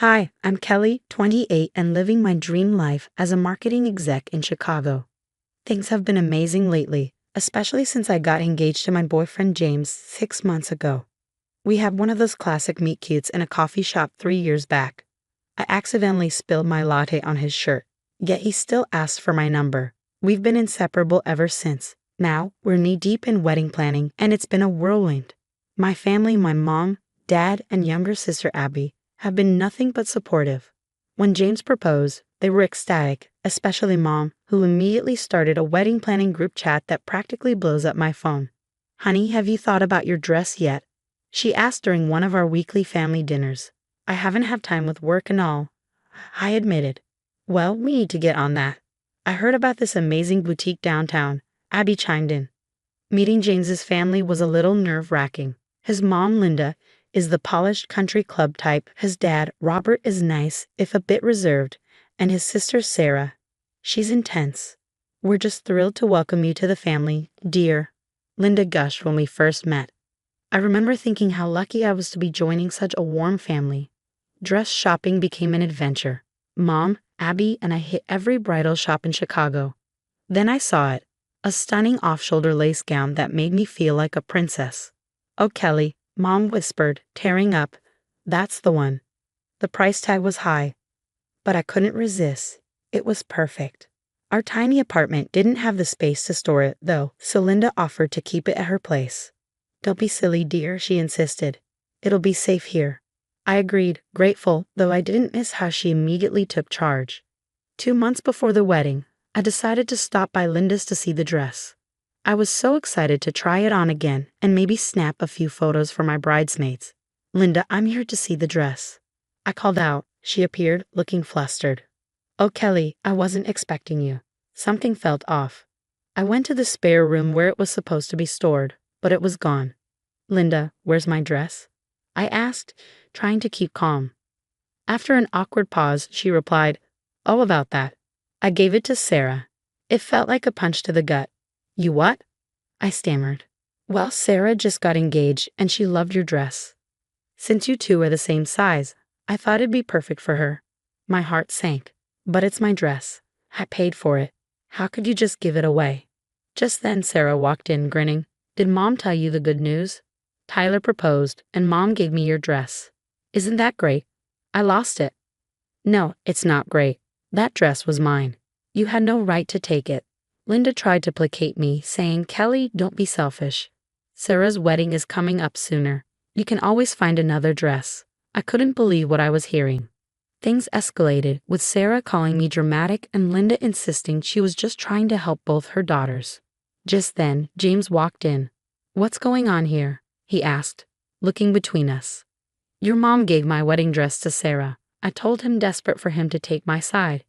Hi, I'm Kelly, 28, and living my dream life as a marketing exec in Chicago. Things have been amazing lately, especially since I got engaged to my boyfriend James 6 months ago. We had one of those classic meet cutes in a coffee shop 3 years back. I accidentally spilled my latte on his shirt, yet he still asked for my number. We've been inseparable ever since. Now, we're knee-deep in wedding planning, and it's been a whirlwind. My family, my mom, dad, and younger sister Abby, have been nothing but supportive. When James proposed, they were ecstatic, especially Mom, who immediately started a wedding planning group chat that practically blows up my phone. "Honey, have you thought about your dress yet?" she asked during one of our weekly family dinners. "I haven't had time with work and all," I admitted. "Well, we need to get on that. I heard about this amazing boutique downtown," Abby chimed in. Meeting James's family was a little nerve-wracking. His mom, Linda, is the polished country club type. His dad, Robert, is nice, if a bit reserved, and his sister, Sarah, she's intense. "We're just thrilled to welcome you to the family, dear," Linda gushed when we first met. I remember thinking how lucky I was to be joining such a warm family. Dress shopping became an adventure. Mom, Abby, and I hit every bridal shop in Chicago. Then I saw it, a stunning off-shoulder lace gown that made me feel like a princess. "Oh, Kelly," Mom whispered, tearing up, "that's the one." The price tag was high, but I couldn't resist. It was perfect. Our tiny apartment didn't have the space to store it, though, so Linda offered to keep it at her place. "Don't be silly, dear," she insisted. "It'll be safe here." I agreed, grateful, though I didn't miss how she immediately took charge. 2 months before the wedding, I decided to stop by Linda's to see the dress. I was so excited to try it on again and maybe snap a few photos for my bridesmaids. "Linda, I'm here to see the dress." I called out. She appeared, looking flustered. "Oh, Kelly, I wasn't expecting you." Something felt off. I went to the spare room where it was supposed to be stored, but it was gone. "Linda, where's my dress?" I asked, trying to keep calm. After an awkward pause, she replied, "Oh, about that. I gave it to Sarah." It felt like a punch to the gut. "You what?" I stammered. "Well, Sarah just got engaged, and she loved your dress. Since you two are the same size, I thought it'd be perfect for her." My heart sank. "But it's my dress. I paid for it. How could you just give it away?" Just then Sarah walked in, grinning. "Did Mom tell you the good news? Tyler proposed, and Mom gave me your dress. Isn't that great? I lost it." "No, it's not great. That dress was mine. You had no right to take it." Linda tried to placate me, saying, "Kelly, don't be selfish. Sarah's wedding is coming up sooner. You can always find another dress." I couldn't believe what I was hearing. Things escalated, with Sarah calling me dramatic and Linda insisting she was just trying to help both her daughters. Just then, James walked in. "What's going on here?" he asked, looking between us. "Your mom gave my wedding dress to Sarah," I told him, desperate for him to take my side.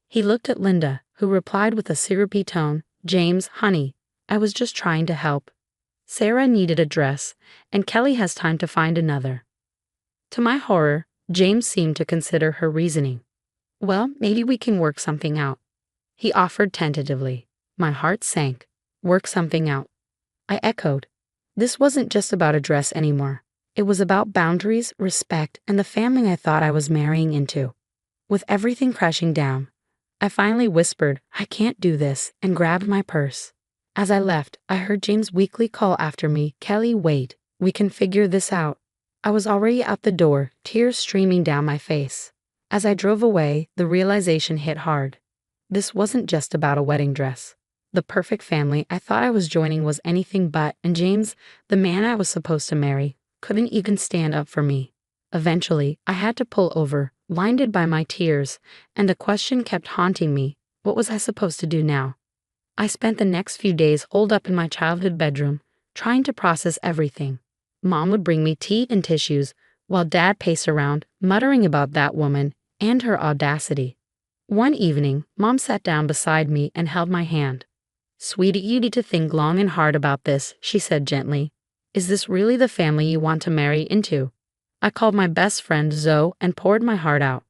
He looked at Linda, who replied with a syrupy tone, "James, honey, I was just trying to help. Sarah needed a dress, and Kelly has time to find another." To my horror, James seemed to consider her reasoning. "Well, maybe we can work something out," he offered tentatively. My heart sank. Work something out. I echoed. This wasn't just about a dress anymore. It was about boundaries, respect, and the family I thought I was marrying into. With everything crashing down, I finally whispered, "I can't do this," and grabbed my purse. As I left, I heard James weakly call after me, "Kelly, wait. We can figure this out." I was already out the door, tears streaming down my face. As I drove away, the realization hit hard. This wasn't just about a wedding dress. The perfect family I thought I was joining was anything but, and James, the man I was supposed to marry, couldn't even stand up for me. Eventually, I had to pull over, blinded by my tears, and a question kept haunting me. What was I supposed to do now? I spent the next few days holed up in my childhood bedroom, trying to process everything. Mom would bring me tea and tissues, while Dad paced around, muttering about that woman and her audacity. One evening, Mom sat down beside me and held my hand. "Sweetie, you need to think long and hard about this," she said gently. "Is this really the family you want to marry into?" I called my best friend Zoe and poured my heart out.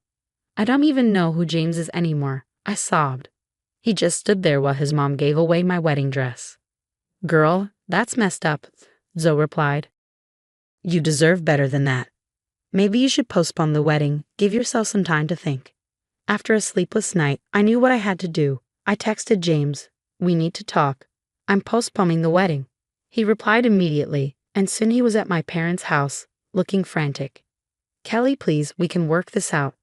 "I don't even know who James is anymore," I sobbed. He just stood there while his mom gave away my wedding dress. "Girl, that's messed up," Zoe replied. "You deserve better than that." Maybe you should postpone the wedding. Give yourself some time to think. After a sleepless night, I knew what I had to do. I texted James. We need to talk. I'm postponing the wedding. He replied immediately, and soon he was at my parents' house, looking frantic. Kelly, please, we can work this out.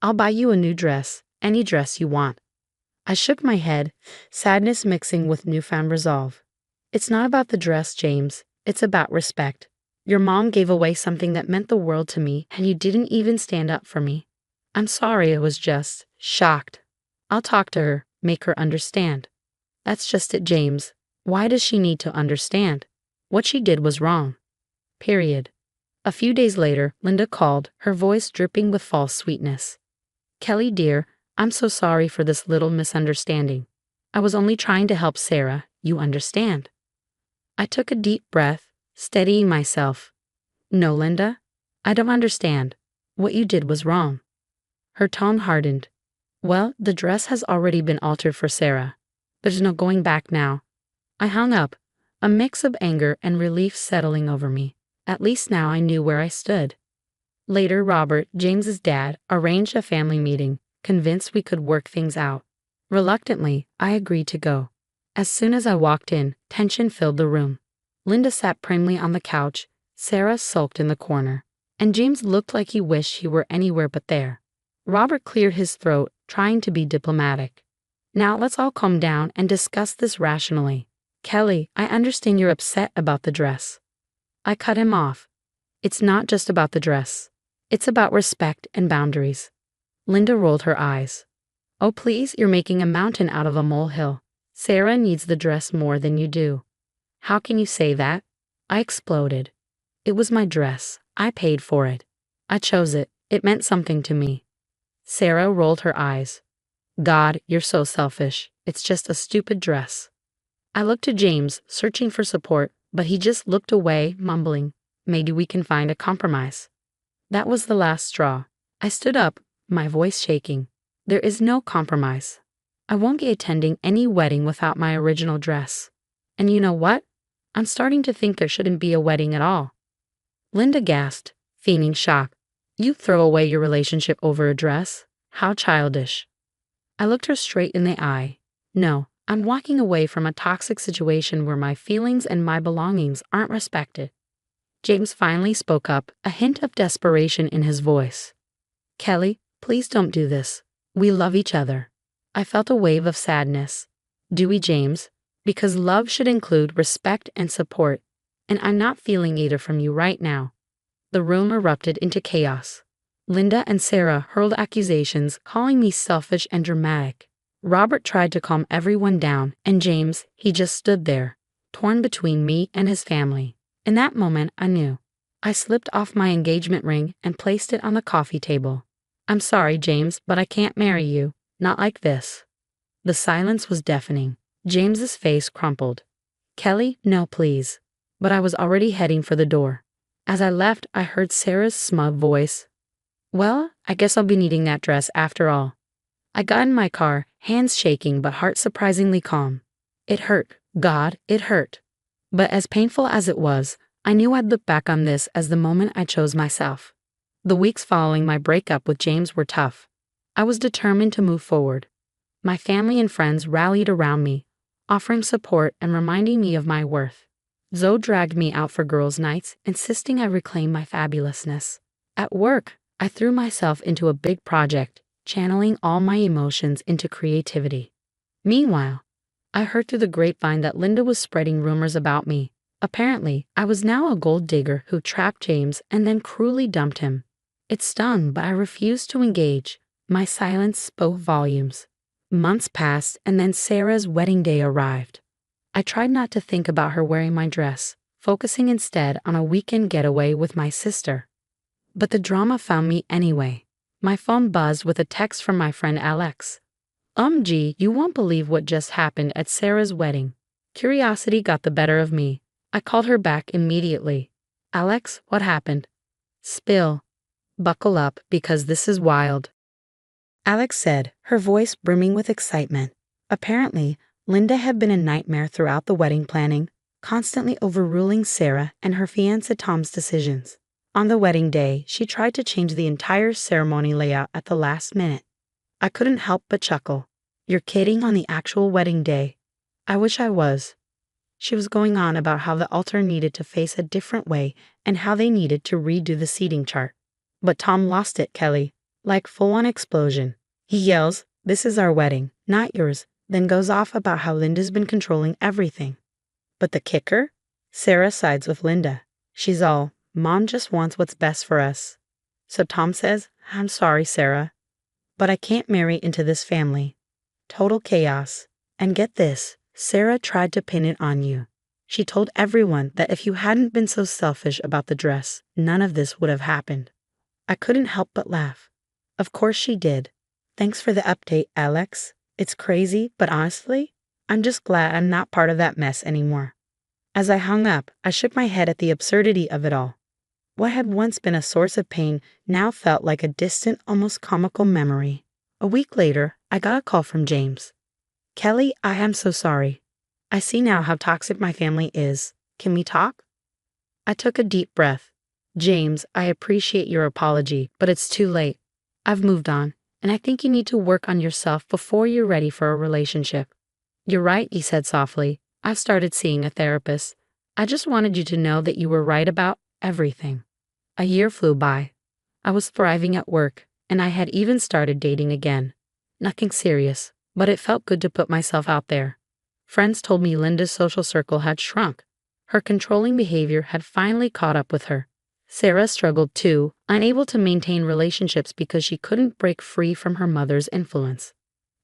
I'll buy you a new dress, any dress you want. I shook my head, sadness mixing with newfound resolve. It's not about the dress, James. It's about respect. Your mom gave away something that meant the world to me, and you didn't even stand up for me. I'm sorry, I was just shocked. I'll talk to her, make her understand. That's just it, James. Why does she need to understand? What she did was wrong. Period. A few days later, Linda called, her voice dripping with false sweetness. Kelly, dear, I'm so sorry for this little misunderstanding. I was only trying to help Sarah, you understand. I took a deep breath, steadying myself. No, Linda, I don't understand. What you did was wrong. Her tone hardened. Well, the dress has already been altered for Sarah. There's no going back now. I hung up, a mix of anger and relief settling over me. At least now I knew where I stood. Later, Robert, James's dad, arranged a family meeting, convinced we could work things out. Reluctantly, I agreed to go. As soon as I walked in, tension filled the room. Linda sat primly on the couch, Sarah sulked in the corner, and James looked like he wished he were anywhere but there. Robert cleared his throat, trying to be diplomatic. Now let's all calm down and discuss this rationally. Kelly, I understand you're upset about the dress. I cut him off. It's not just about the dress. It's about respect and boundaries. Linda rolled her eyes. Oh please, you're making a mountain out of a molehill. Sarah needs the dress more than you do. How can you say that? I exploded. It was my dress. I paid for it. I chose it. It meant something to me. Sarah rolled her eyes. God, you're so selfish. It's just a stupid dress. I looked to James, searching for support, but he just looked away, mumbling, maybe we can find a compromise. That was the last straw. I stood up, my voice shaking. There is no compromise. I won't be attending any wedding without my original dress. And you know what? I'm starting to think there shouldn't be a wedding at all. Linda gasped, feigning shock. You throw away your relationship over a dress? How childish. I looked her straight in the eye. No, I'm walking away from a toxic situation where my feelings and my belongings aren't respected. James finally spoke up, a hint of desperation in his voice. Kelly, please don't do this. We love each other. I felt a wave of sadness. Do we, James? Because love should include respect and support, and I'm not feeling either from you right now. The room erupted into chaos. Linda and Sarah hurled accusations, calling me selfish and dramatic. Robert tried to calm everyone down, and James, he just stood there, torn between me and his family. In that moment, I knew. I slipped off my engagement ring and placed it on the coffee table. I'm sorry, James, but I can't marry you. Not like this. The silence was deafening. James's face crumpled. Kelly, no please. But I was already heading for the door. As I left, I heard Sarah's smug voice. Well, I guess I'll be needing that dress after all. I got in my car, hands shaking but heart surprisingly calm. It hurt. God, it hurt. But as painful as it was, I knew I'd look back on this as the moment I chose myself. The weeks following my breakup with James were tough. I was determined to move forward. My family and friends rallied around me, offering support and reminding me of my worth. Zoe dragged me out for girls' nights, insisting I reclaim my fabulousness. At work, I threw myself into a big project, channeling all my emotions into creativity. Meanwhile, I heard through the grapevine that Linda was spreading rumors about me. Apparently, I was now a gold digger who trapped James and then cruelly dumped him. It stung, but I refused to engage. My silence spoke volumes. Months passed, and then Sarah's wedding day arrived. I tried not to think about her wearing my dress, focusing instead on a weekend getaway with my sister. But the drama found me anyway. My phone buzzed with a text from my friend Alex. Gee, you won't believe what just happened at Sarah's wedding. Curiosity got the better of me. I called her back immediately. Alex, what happened? Spill. Buckle up, because this is wild. Alex said, her voice brimming with excitement. Apparently, Linda had been a nightmare throughout the wedding planning, constantly overruling Sarah and her fiancé Tom's decisions. On the wedding day, she tried to change the entire ceremony layout at the last minute. I couldn't help but chuckle. You're kidding on the actual wedding day. I wish I was. She was going on about how the altar needed to face a different way and how they needed to redo the seating chart. But Tom lost it, Kelly. Like full-on explosion. He yells, "This is our wedding, not yours," then goes off about how Linda's been controlling everything. But the kicker? Sarah sides with Linda. She's all, "Mom just wants what's best for us." So Tom says, "I'm sorry, Sarah, but I can't marry into this family." Total chaos. And get this, Sarah tried to pin it on you. She told everyone that if you hadn't been so selfish about the dress, none of this would have happened. I couldn't help but laugh. Of course she did. Thanks for the update, Alex. It's crazy, but honestly, I'm just glad I'm not part of that mess anymore. As I hung up, I shook my head at the absurdity of it all. What had once been a source of pain now felt like a distant, almost comical memory. A week later, I got a call from James. "Kelly, I am so sorry. I see now how toxic my family is. Can we talk?" I took a deep breath. "James, I appreciate your apology, but it's too late. I've moved on, and I think you need to work on yourself before you're ready for a relationship." "You're right," he said softly. "I've started seeing a therapist. I just wanted you to know that you were right about everything." A year flew by. I was thriving at work, and I had even started dating again. Nothing serious, but it felt good to put myself out there. Friends told me Linda's social circle had shrunk. Her controlling behavior had finally caught up with her. Sarah struggled too, unable to maintain relationships because she couldn't break free from her mother's influence.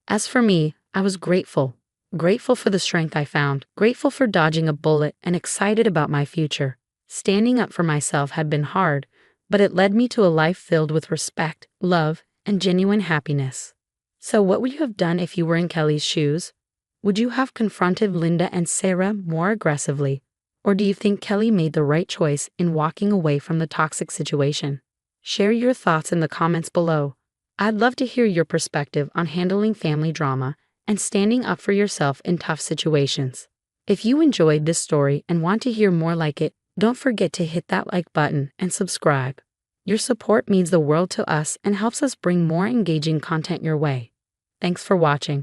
As for me, I was grateful. Grateful for the strength I found, grateful for dodging a bullet, and excited about my future. Standing up for myself had been hard, but it led me to a life filled with respect, love, and genuine happiness. So what would you have done if you were in Kelly's shoes? Would you have confronted Linda and Sarah more aggressively? Or do you think Kelly made the right choice in walking away from the toxic situation? Share your thoughts in the comments below. I'd love to hear your perspective on handling family drama and standing up for yourself in tough situations. If you enjoyed this story and want to hear more like it, don't forget to hit that like button and subscribe. Your support means the world to us and helps us bring more engaging content your way. Thanks for watching.